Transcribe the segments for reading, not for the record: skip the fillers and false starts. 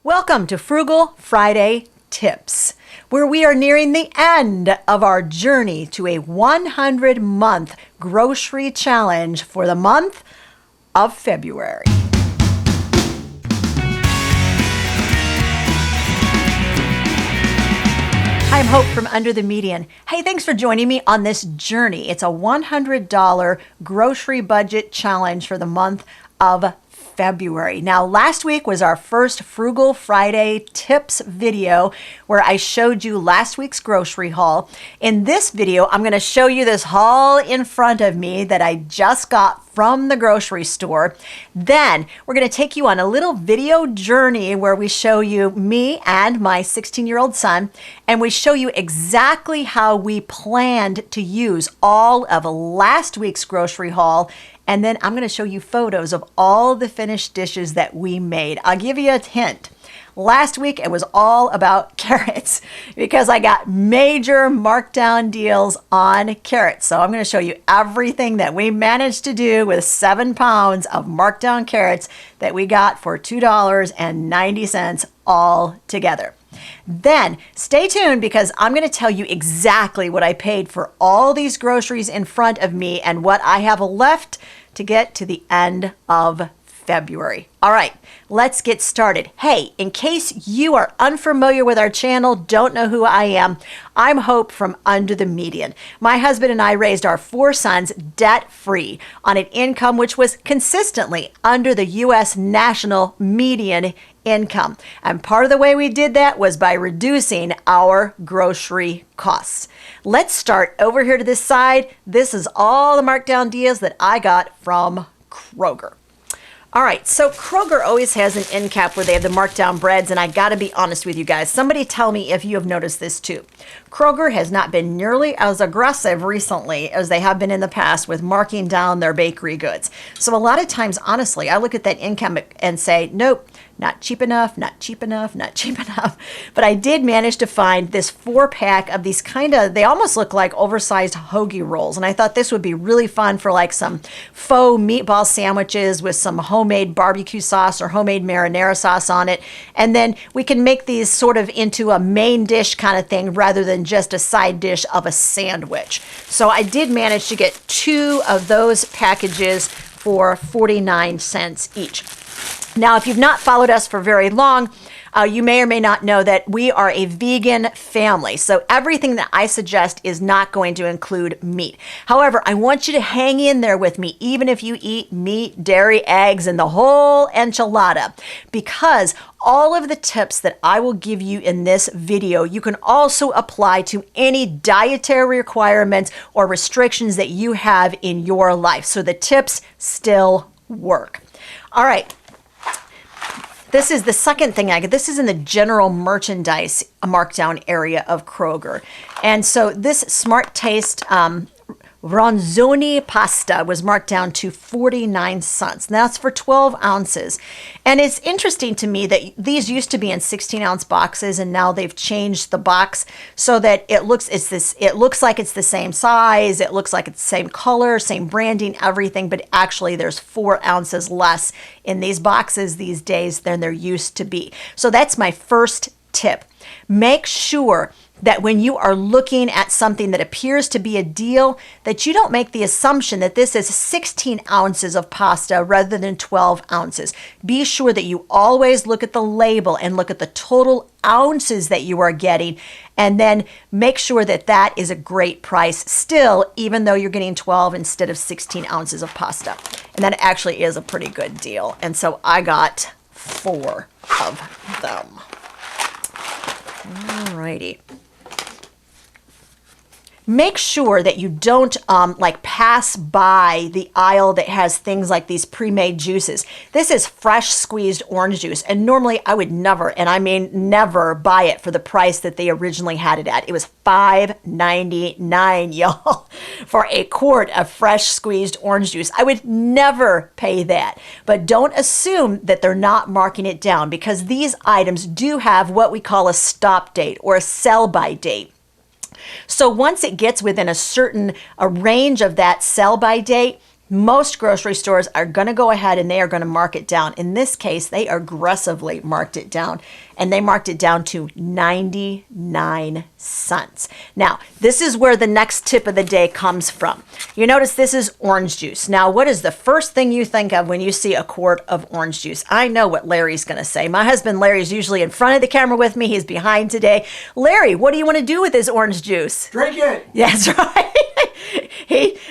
Welcome to Frugal Friday Tips, where we are nearing the end of our journey to a 100-month grocery challenge for the month of February. Hi, I'm Hope from Under the Median. Hey, thanks for joining me on this journey. It's a $100 grocery budget challenge for the month of February. Now, last week was our first Frugal Friday tips video where I showed you last week's grocery haul. In this video, I'm going to show you this haul in front of me that I just got from the grocery store. Then we're going to take you on a little video journey where we show you me and my 16-year-old son, and we show you exactly how we planned to use all of last week's grocery haul. And then I'm going to show you photos of all the finished dishes that we made. I'll give you a hint. Last week, it was all about carrots because I got major markdown deals on carrots. So I'm going to show you everything that we managed to do with 7 pounds of markdown carrots that we got for $2.90 all together. Then stay tuned because I'm going to tell you exactly what I paid for all these groceries in front of me and what I have left to get to the end of February. All right, let's get started. Hey, in case you are unfamiliar with our channel, don't know who I am, I'm Hope from Under the Median. My husband and I raised our 4 sons debt-free on an income which was consistently under the U.S. national median income. And part of the way we did that was by reducing our grocery costs. Let's start over here to this side. This is all the markdown deals that I got from Kroger. All right, so Kroger always has an end cap where they have the markdown breads, and I gotta be honest with you guys. Somebody tell me if you have noticed this too. Kroger has not been nearly as aggressive recently as they have been in the past with marking down their bakery goods. So a lot of times, honestly, I look at that end cap and say, nope, not cheap enough, not cheap enough, not cheap enough. But I did manage to find this 4-pack of these they almost look like oversized hoagie rolls. And I thought this would be really fun for like some faux meatball sandwiches with some homemade barbecue sauce or homemade marinara sauce on it. And then we can make these sort of into a main dish kind of thing rather than just a side dish of a sandwich. So I did manage to get 2 of those packages for 49 cents each. Now, if you've not followed us for very long, you may or may not know that we are a vegan family. So everything that I suggest is not going to include meat. However, I want you to hang in there with me, even if you eat meat, dairy, eggs, and the whole enchilada, because all of the tips that I will give you in this video, you can also apply to any dietary requirements or restrictions that you have in your life. So the tips still work. All right. This is the second thing I get. This is in the general merchandise markdown area of Kroger. And so this Smart Taste Ronzoni pasta was marked down to 49 cents. Now that's for 12 ounces. And it's interesting to me that these used to be in 16-ounce boxes, and now they've changed the box so that it looks like it's the same size, it looks like it's the same color, same branding, everything, but actually there's 4 ounces less in these boxes these days than there used to be. So that's my first tip. Make sure that when you are looking at something that appears to be a deal, that you don't make the assumption that this is 16 ounces of pasta rather than 12 ounces. Be sure that you always look at the label and look at the total ounces that you are getting, and then make sure that that is a great price still, even though you're getting 12 instead of 16 ounces of pasta. And that actually is a pretty good deal. And so I got 4 of them. All righty. Make sure that you don't pass by the aisle that has things like these pre-made juices. This is fresh squeezed orange juice, and normally I would never, and I mean never, buy it for the price that they originally had it at. It was $5.99, y'all, for a quart of fresh squeezed orange juice. I would never pay that. But don't assume that they're not marking it down, because these items do have what we call a stop date or a sell-by date. So once it gets within a range of that sell-by date, Most grocery stores are going to go ahead and they are going to mark it down. In this case, they aggressively marked it down, and they marked it down to 99 cents. Now, this is where the next tip of the day comes from. You notice this is orange juice. Now, what is the first thing you think of when you see a quart of orange juice? I know what Larry's going to say. My husband Larry is usually in front of the camera with me. He's behind today. Larry, what do you want to do with this orange juice? Drink it. That's right.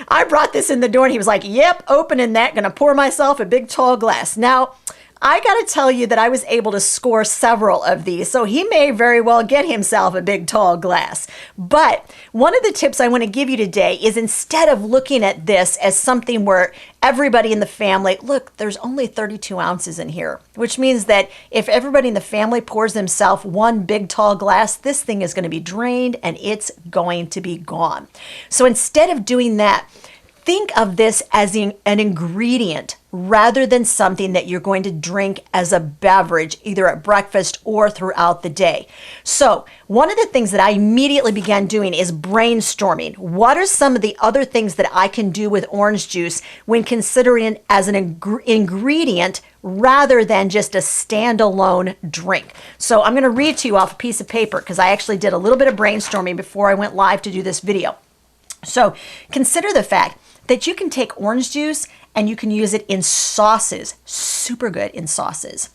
I brought this in the door and he was like, yep, opening that, gonna pour myself a big tall glass. Now, I gotta tell you that I was able to score several of these, so he may very well get himself a big tall glass. But one of the tips I want to give you today is, instead of looking at this as something where everybody in the family, look, there's only 32 ounces in here, which means that if everybody in the family pours themselves one big tall glass, this thing is going to be drained and it's going to be gone. So instead of doing that, think of this as an ingredient rather than something that you're going to drink as a beverage, either at breakfast or throughout the day. So one of the things that I immediately began doing is brainstorming. What are some of the other things that I can do with orange juice when considering it as an ingredient rather than just a standalone drink? So I'm going to read to you off a piece of paper because I actually did a little bit of brainstorming before I went live to do this video. So consider the fact that you can take orange juice and you can use it in sauces, super good in sauces,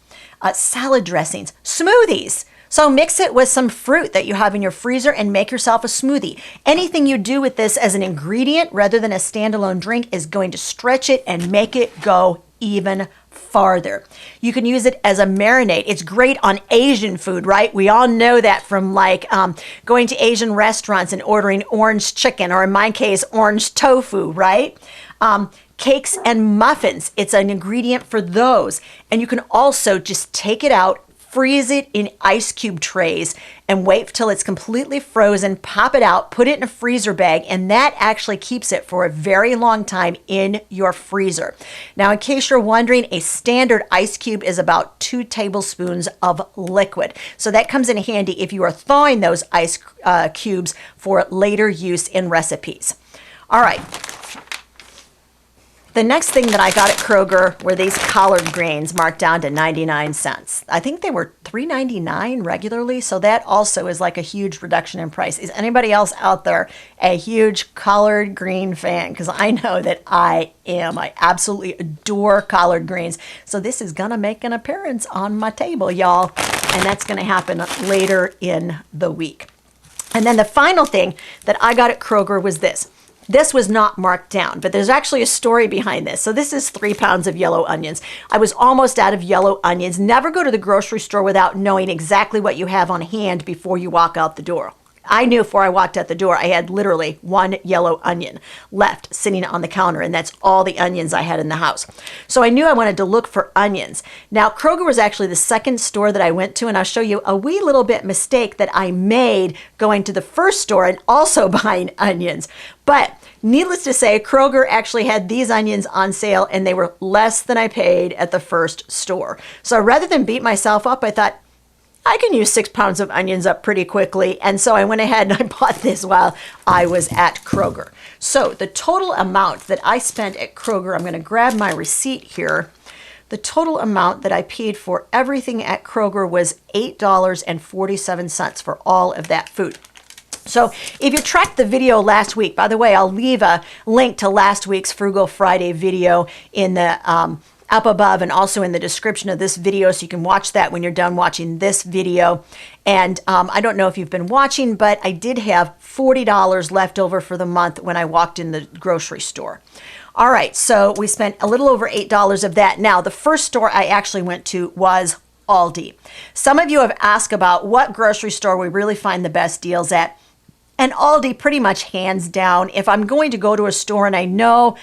salad dressings, smoothies. So mix it with some fruit that you have in your freezer and make yourself a smoothie. Anything you do with this as an ingredient rather than a standalone drink is going to stretch it and make it go even farther. You can use it as a marinade. It's great on Asian food, right? We all know that from going to Asian restaurants and ordering orange chicken, or in my case, orange tofu, right? Cakes and muffins, it's an ingredient for those. And you can also just take it out, freeze it in ice cube trays, and wait till it's completely frozen, pop it out, put it in a freezer bag, and that actually keeps it for a very long time in your freezer. Now, in case you're wondering, a standard ice cube is about 2 tablespoons of liquid. So that comes in handy if you are thawing those ice cubes for later use in recipes. All right. The next thing that I got at Kroger were these collard greens marked down to 99 cents. I think they were $3.99 regularly, so that also is like a huge reduction in price. Is anybody else out there a huge collard green fan? Because I know that I am. I absolutely adore collard greens. So this is going to make an appearance on my table, y'all, and that's going to happen later in the week. And then the final thing that I got at Kroger was this. This was not marked down, but there's actually a story behind this. So this is 3 pounds of yellow onions. I was almost out of yellow onions. Never go to the grocery store without knowing exactly what you have on hand before you walk out the door. I knew before I walked out the door, I had literally 1 yellow onion left sitting on the counter, and that's all the onions I had in the house. So I knew I wanted to look for onions. Now, Kroger was actually the second store that I went to, and I'll show you a wee little bit mistake that I made going to the first store and also buying onions. But needless to say, Kroger actually had these onions on sale, and they were less than I paid at the first store. So rather than beat myself up, I thought, I can use 6 pounds of onions up pretty quickly. And so I went ahead and I bought this while I was at Kroger. So the total amount that I spent at Kroger, I'm going to grab my receipt here. The total amount that I paid for everything at Kroger was $8.47 for all of that food. So if you tracked the video last week, by the way, I'll leave a link to last week's Frugal Friday video in the up above and also in the description of this video, so you can watch that when you're done watching this video. And I don't know if you've been watching, but I did have $40 left over for the month when I walked in the grocery store. All right, so we spent a little over $8 of that. Now, the first store I actually went to was Aldi. Some of you have asked about what grocery store we really find the best deals at. And Aldi, pretty much hands down, if I'm going to go to a store and I know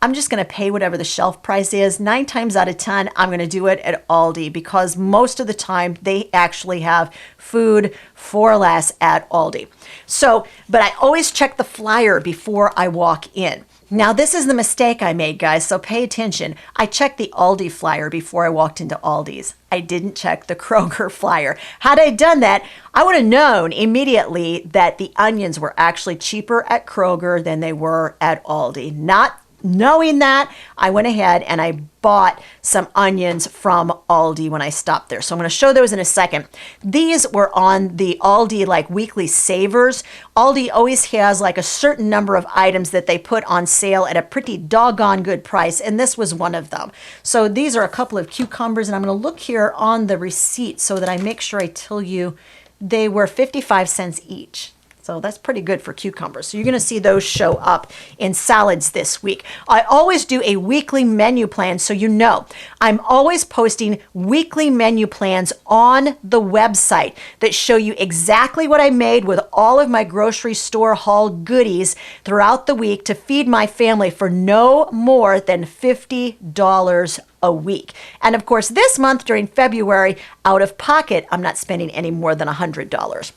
I'm just going to pay whatever the shelf price is, 9 times out of 10, I'm going to do it at Aldi, because most of the time they actually have food for less at Aldi. So, but I always check the flyer before I walk in. Now, this is the mistake I made, guys, so pay attention. I checked the Aldi flyer before I walked into Aldi's. I didn't check the Kroger flyer. Had I done that, I would have known immediately that the onions were actually cheaper at Kroger than they were at Aldi. Not knowing that, I went ahead and I bought some onions from Aldi when I stopped there. So I'm going to show those in a second. These were on the Aldi like weekly savers. Aldi always has like a certain number of items that they put on sale at a pretty doggone good price, and this was one of them. So these are a couple of cucumbers, and I'm going to look here on the receipt so that I make sure I tell you they were 55 cents each. So that's pretty good for cucumbers. So you're going to see those show up in salads this week. I always do a weekly menu plan, so you know. I'm always posting weekly menu plans on the website that show you exactly what I made with all of my grocery store haul goodies throughout the week to feed my family for no more than $50 a week. And of course, this month during February, out of pocket, I'm not spending any more than $100.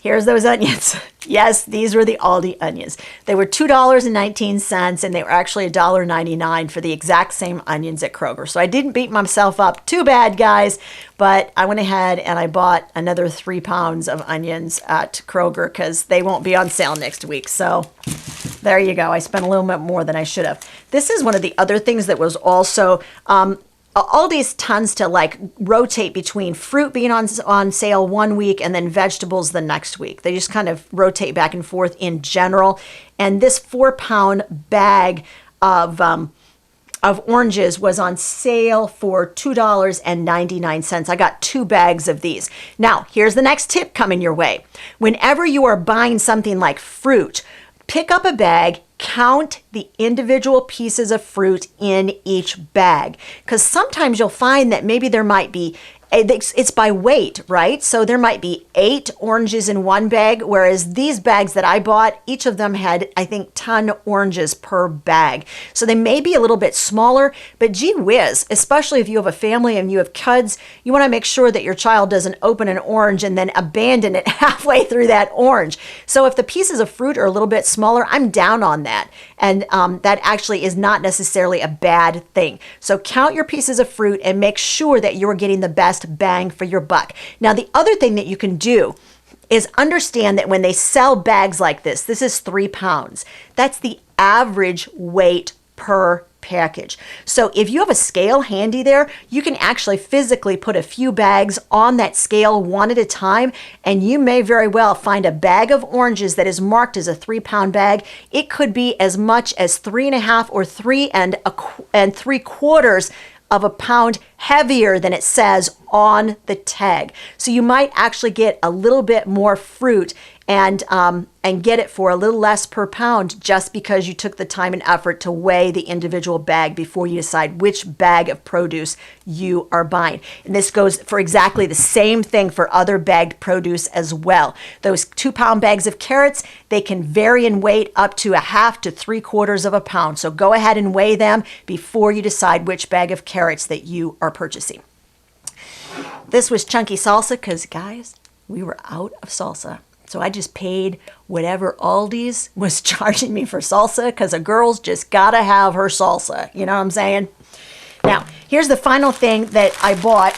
Here's those onions. Yes, these were the Aldi onions. They were $2.19, and they were actually $1.99 for the exact same onions at Kroger. So I didn't beat myself up too bad, guys, but I went ahead and I bought another 3 pounds of onions at Kroger because they won't be on sale next week. So there you go. I spent a little bit more than I should have. This is one of the other things that was also Aldi's tends to like rotate between fruit being on sale one week and then vegetables the next week. They just kind of rotate back and forth in general. And this 4-pound bag of oranges was on sale for $2.99. I got 2 bags of these. Now, here's the next tip coming your way. Whenever you are buying something like fruit, pick up a bag, count the individual pieces of fruit in each bag. Because sometimes you'll find that maybe there might be, it's by weight, right? So there might be 8 oranges in one bag, whereas these bags that I bought, each of them had, I think, 10 oranges per bag. So they may be a little bit smaller, but gee whiz, especially if you have a family and you have kids, you want to make sure that your child doesn't open an orange and then abandon it halfway through that orange. So if the pieces of fruit are a little bit smaller, I'm down on that. And that actually is not necessarily a bad thing. So count your pieces of fruit and make sure that you're getting the best bang for your buck. Now, the other thing that you can do is understand that when they sell bags like this is 3 pounds. That's the average weight per package. So if you have a scale handy there, you can actually physically put a few bags on that scale one at a time, and you may very well find a bag of oranges that is marked as a 3-pound bag. It could be as much as 3.5 or 3 3/4 of a pound heavier than it says on the tag. So you might actually get a little bit more fruit and get it for a little less per pound just because you took the time and effort to weigh the individual bag before you decide which bag of produce you are buying. And this goes for exactly the same thing for other bagged produce as well. Those 2-pound bags of carrots, they can vary in weight up to 1/2 to 3/4 of a pound. So go ahead and weigh them before you decide which bag of carrots that you are purchasing. This was chunky salsa because, guys, we were out of salsa. So I just paid whatever Aldi's was charging me for salsa because a girl's just got to have her salsa. You know what I'm saying? Now, here's the final thing that I bought.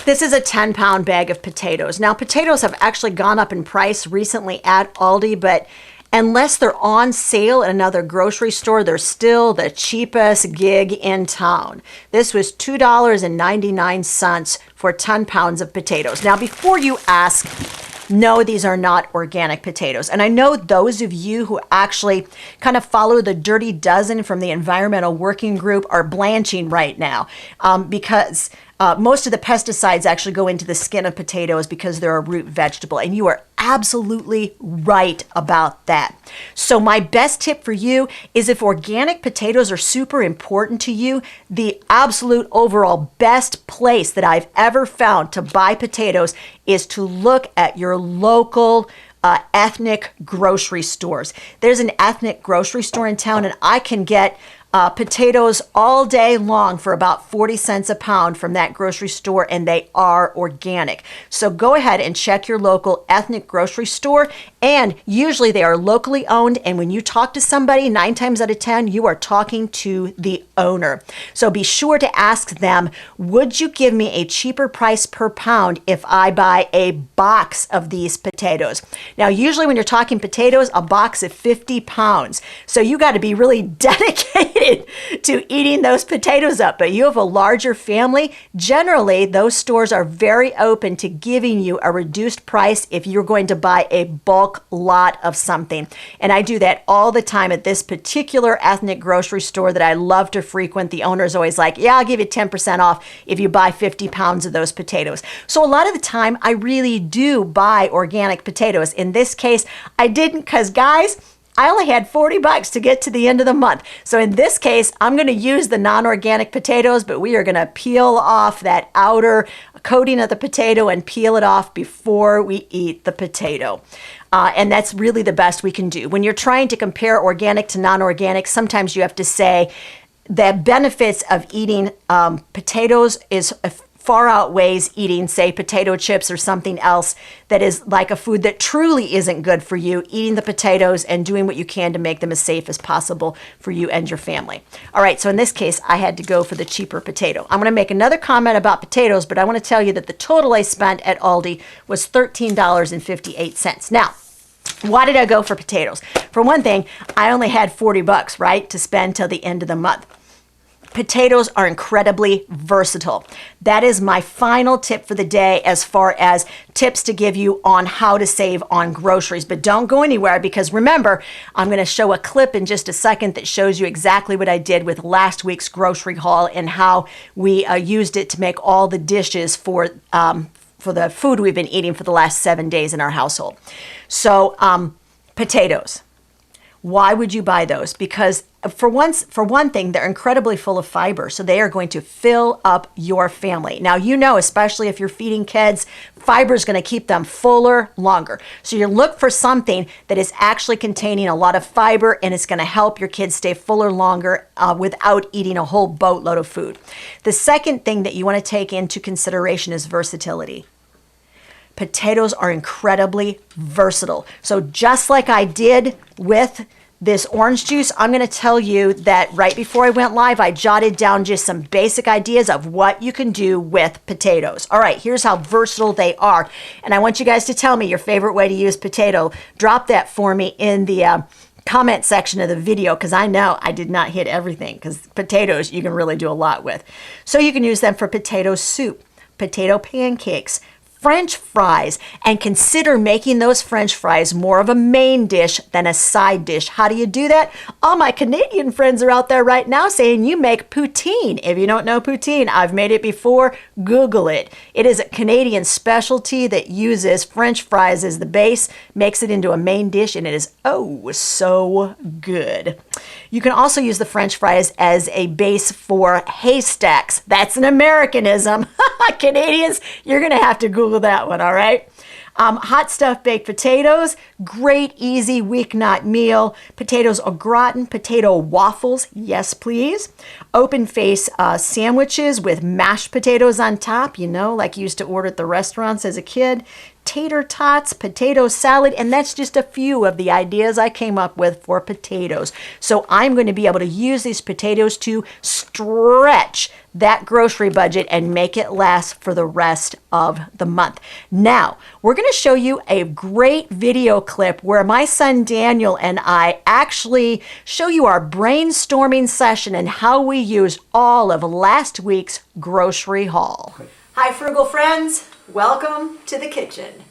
This is a 10-pound bag of potatoes. Now, potatoes have actually gone up in price recently at Aldi, but unless they're on sale at another grocery store, they're still the cheapest gig in town. This was $2.99 for 10 pounds of potatoes. Now, before you ask, no, these are not organic potatoes. And I know those of you who actually kind of follow the Dirty Dozen from the Environmental Working Group are blanching right now because most of the pesticides actually go into the skin of potatoes because they're a root vegetable. And you are absolutely right about that. So my best tip for you is if organic potatoes are super important to you, the absolute overall best place that I've ever found to buy potatoes is to look at your local ethnic grocery stores. There's an ethnic grocery store in town, and I can get potatoes all day long for about 40 cents a pound from that grocery store, and they are organic. So go ahead and check your local ethnic grocery store, and usually they are locally owned, and when you talk to somebody, 9 times out of 10, you are talking to the owner. So be sure to ask them, would you give me a cheaper price per pound if I buy a box of these potatoes? Now, usually when you're talking potatoes, a box of 50 pounds. So you got to be really dedicated to eating those potatoes up. But you have a larger family, generally those stores are very open to giving you a reduced price if you're going to buy a bulk lot of something. And I do that all the time at this particular ethnic grocery store that I love to frequent. The owner's always like, yeah, I'll give you 10% off if you buy 50 pounds of those potatoes. So a lot of the time I really do buy organic potatoes. In this case, I didn't, because guys, I only had $40 to get to the end of the month. So in this case, I'm going to use the non-organic potatoes, but we are going to peel off that outer coating of the potato and peel it off before we eat the potato. And that's really the best we can do. When you're trying to compare organic to non-organic, sometimes you have to say the benefits of eating potatoes is far outweighs eating, say, potato chips or something else that is like a food that truly isn't good for you, eating the potatoes and doing what you can to make them as safe as possible for you and your family. All right, so in this case, I had to go for the cheaper potato. I'm going to make another comment about potatoes, but I want to tell you that the total I spent at Aldi was $13.58. Now, why did I go for potatoes? For one thing, I only had $40, right, to spend till the end of the month. Potatoes are incredibly versatile. That is my final tip for the day as far as tips to give you on how to save on groceries. But don't go anywhere, because remember, I'm going to show a clip in just a second that shows you exactly what I did with last week's grocery haul and how we used it to make all the dishes for the food we've been eating for the last 7 days in our household. So potatoes. Why would you buy those? Because for one thing, they're incredibly full of fiber, so they are going to fill up your family. Now, you know, especially if you're feeding kids, fiber is going to keep them fuller longer. So you look for something that is actually containing a lot of fiber, and it's going to help your kids stay fuller longer without eating a whole boatload of food. The second thing that you want to take into consideration is versatility. Potatoes are incredibly versatile. So just like I did with this orange juice, I'm going to tell you that right before I went live, I jotted down just some basic ideas of what you can do with potatoes. All right, here's how versatile they are. And I want you guys to tell me your favorite way to use potato. Drop that for me in the comment section of the video, because I know I did not hit everything, because potatoes you can really do a lot with. So you can use them for potato soup, potato pancakes, French fries, and consider making those French fries more of a main dish than a side dish. How do you do that? All my Canadian friends are out there right now saying you make poutine. If you don't know poutine, I've made it before. Google it. It is a Canadian specialty that uses French fries as the base, makes it into a main dish, and it is oh so good. You can also use the French fries as a base for haystacks. That's an Americanism. Canadians, you're going to have to Google that one, all right? Hot stuffed baked potatoes, great easy weeknight meal. Potatoes au gratin, potato waffles, yes please. Open face sandwiches with mashed potatoes on top, you know, like you used to order at the restaurants as a kid. Tater tots, potato salad, and that's just a few of the ideas I came up with for potatoes. So I'm going to be able to use these potatoes to stretch that grocery budget and make it last for the rest of the month. Now, we're going to show you a great video clip where my son Daniel and I actually show you our brainstorming session and how we used all of last week's grocery haul. Hi, Frugal friends. Welcome to the kitchen.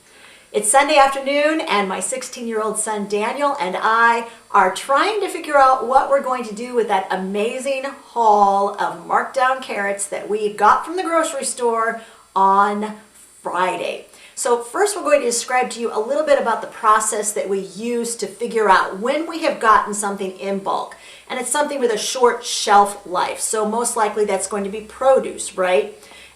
It's Sunday afternoon, and my 16-year-old son Daniel and I are trying to figure out what we're going to do with that amazing haul of markdown carrots that we got from the grocery store on Friday. So first, we're going to describe to you a little bit about the process that we use to figure out when we have gotten something in bulk. And it's something with a short shelf life. So most likely that's going to be produce, right?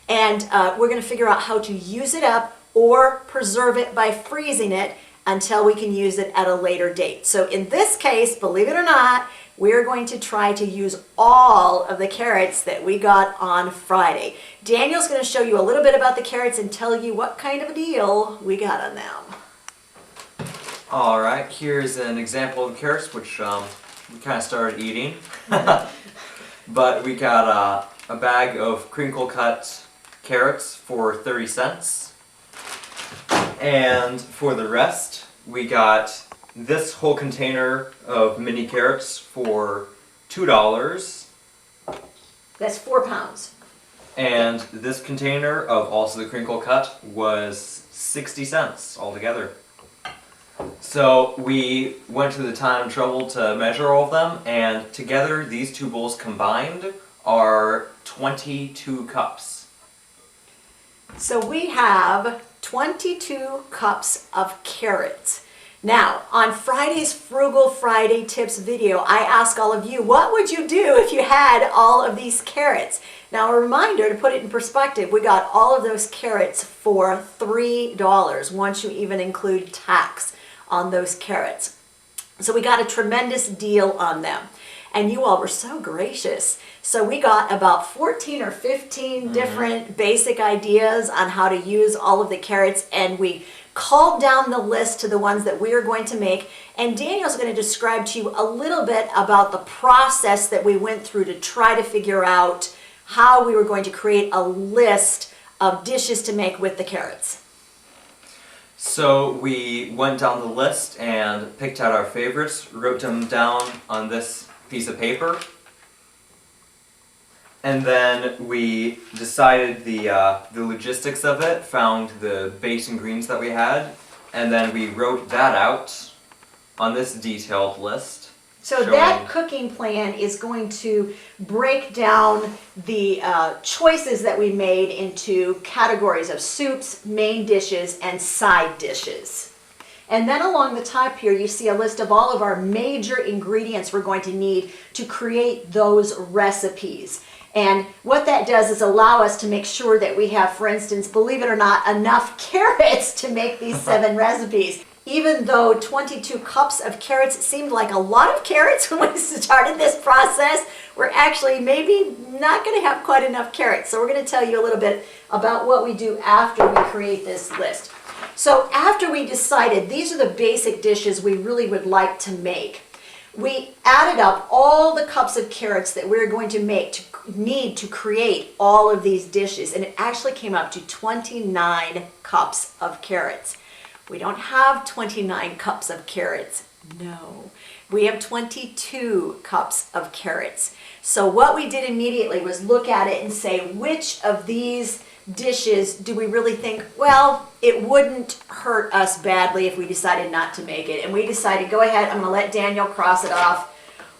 And we're going to figure out how to use it up or preserve it by freezing it until we can use it at a later date. So in this case, believe it or not, we're going to try to use all of the carrots that we got on Friday. Daniel's going to show you a little bit about the carrots and tell you what kind of a deal we got on them. All right, here's an example of carrots, which we kind of started eating. But we got a bag of crinkle cut carrots for 30 cents. And for the rest, we got this whole container of mini carrots for $2. That's 4 pounds. And this container of also the crinkle cut was 60 cents altogether. So we went to the time and trouble to measure all of them, and together these two bowls combined are 22 cups. So we have 22 cups of carrots. Now, on Friday's Frugal Friday tips video, I asked all of you, what would you do if you had all of these carrots? Now, a reminder to put it in perspective, we got all of those carrots for $3 once you even include tax on those carrots. So we got a tremendous deal on them. And you all were so gracious. So we got about 14 or 15 different basic ideas on how to use all of the carrots, and we called down the list to the ones that we are going to make. And Daniel's going to describe to you a little bit about the process that we went through to try to figure out how we were going to create a list of dishes to make with the carrots. So we went down the list and picked out our favorites, wrote them down on this piece of paper, and then we decided the logistics of it, found the base ingredients that we had, and then we wrote that out on this detailed list. So that cooking plan is going to break down the choices that we made into categories of soups, main dishes, and side dishes. And then along the top here, you see a list of all of our major ingredients we're going to need to create those recipes. And what that does is allow us to make sure that we have, for instance, believe it or not, enough carrots to make these 7 recipes. Even though 22 cups of carrots seemed like a lot of carrots when we started this process, we're actually maybe not going to have quite enough carrots. So we're going to tell you a little bit about what we do after we create this list. So after we decided these are the basic dishes we really would like to make, we added up all the cups of carrots that we're going to need to create all of these dishes, and it actually came up to 29 cups of carrots. We don't have 29 cups of carrots. No, we have 22 cups of carrots. So what we did immediately was look at it and say, which of these dishes do we really think, well, it wouldn't hurt us badly if we decided not to make it? And we decided, go ahead, I'm going to let Daniel cross it off.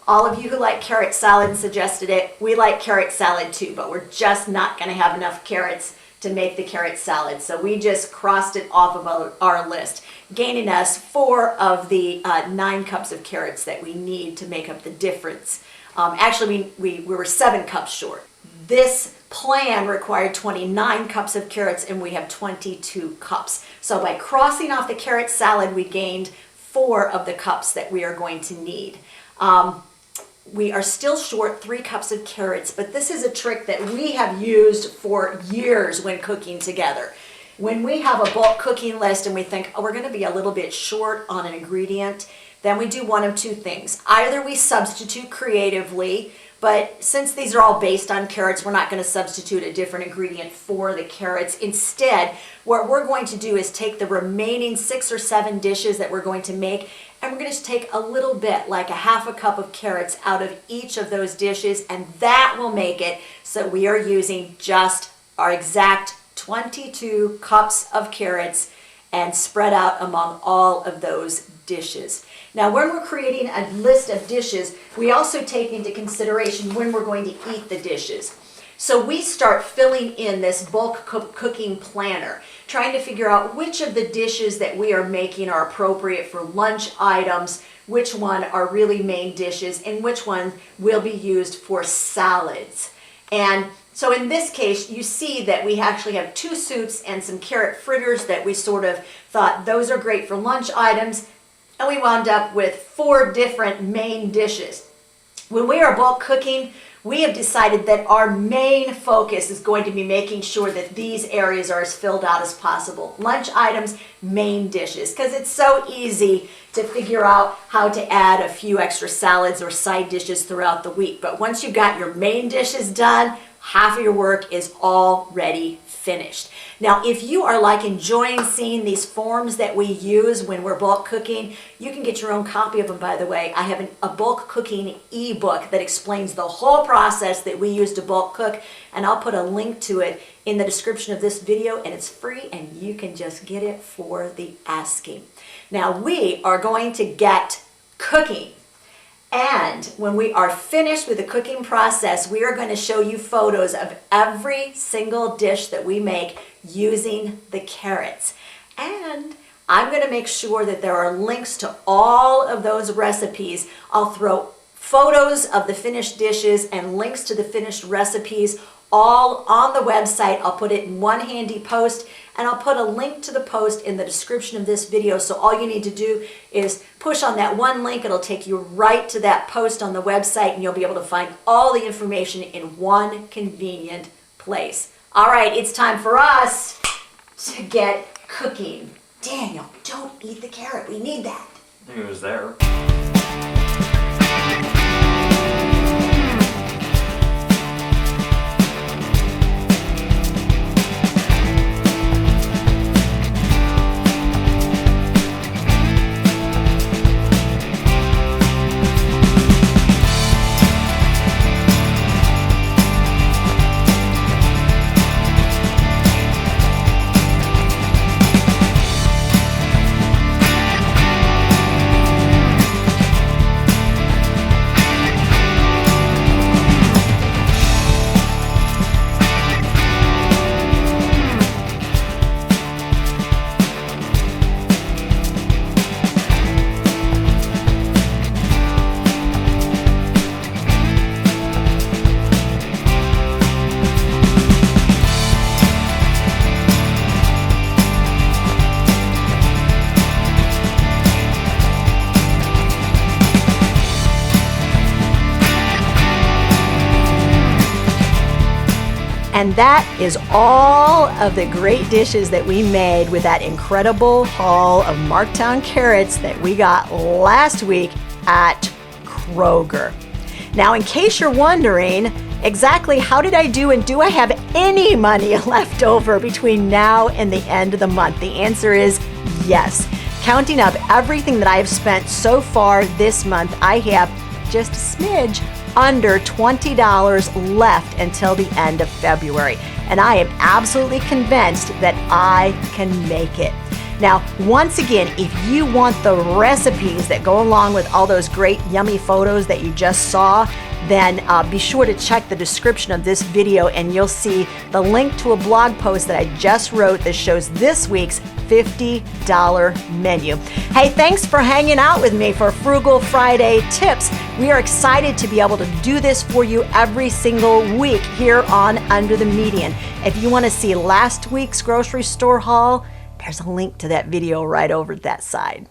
All of you who like carrot salad and suggested it, we like carrot salad too, but we're just not going to have enough carrots to make the carrot salad. So we just crossed it off of our list, gaining us 4 of the 9 cups of carrots that we need to make up the difference. Actually, we were 7 cups short. This plan required 29 cups of carrots, and we have 22 cups. So by crossing off the carrot salad, we gained 4 of the cups that we are going to need. We are still short 3 cups of carrots, but this is a trick that we have used for years when cooking together. When we have a bulk cooking list and we think, oh, we're going to be a little bit short on an ingredient, then we do one of 2 things. Either we substitute creatively, but since these are all based on carrots, we're not going to substitute a different ingredient for the carrots. Instead, what we're going to do is take the remaining 6 or 7 dishes that we're going to make, and we're going to take a little bit, like a half a cup of carrots out of each of those dishes, and that will make it so we are using just our exact 22 cups of carrots and spread out among all of those dishes. Now, when we're creating a list of dishes, we also take into consideration when we're going to eat the dishes. So we start filling in this bulk cooking planner, trying to figure out which of the dishes that we are making are appropriate for lunch items, which one are really main dishes, and which one will be used for salads. And so in this case, you see that we actually have 2 soups and some carrot fritters that we sort of thought those are great for lunch items, and we wound up with 4 different main dishes. When we are bulk cooking, we have decided that our main focus is going to be making sure that these areas are as filled out as possible. Lunch items, main dishes, because it's so easy to figure out how to add a few extra salads or side dishes throughout the week. But once you got your main dishes done, half of your work is already finished. Now, if you are enjoying seeing these forms that we use when we're bulk cooking, you can get your own copy of them, by the way. I have a bulk cooking ebook that explains the whole process that we use to bulk cook, and I'll put a link to it in the description of this video, and it's free, and you can just get it for the asking. Now, we are going to get cooking. And when we are finished with the cooking process, we are going to show you photos of every single dish that we make using the carrots. And I'm going to make sure that there are links to all of those recipes. I'll throw photos of the finished dishes and links to the finished recipes all on the website. I'll put it in one handy post, and I'll put a link to the post in the description of this video. So all you need to do is push on that one link. It'll take you right to that post on the website, and you'll be able to find all the information in one convenient place. All right, it's time for us to get cooking. Daniel, don't eat the carrot. We need that. It was there. And that is all of the great dishes that we made with that incredible haul of Markdown carrots that we got last week at Kroger. Now, in case you're wondering exactly how did I do and do I have any money left over between now and the end of the month, the answer is yes. Counting up everything that I have spent so far this month, I have just a smidge under $20 left until the end of February. And I am absolutely convinced that I can make it. Now, once again, if you want the recipes that go along with all those great yummy photos that you just saw, then be sure to check the description of this video and you'll see the link to a blog post that I just wrote that shows this week's $50 menu. Hey, thanks for hanging out with me for Frugal Friday tips. We are excited to be able to do this for you every single week here on Under the Median. If you want to see last week's grocery store haul, there's a link to that video right over that side.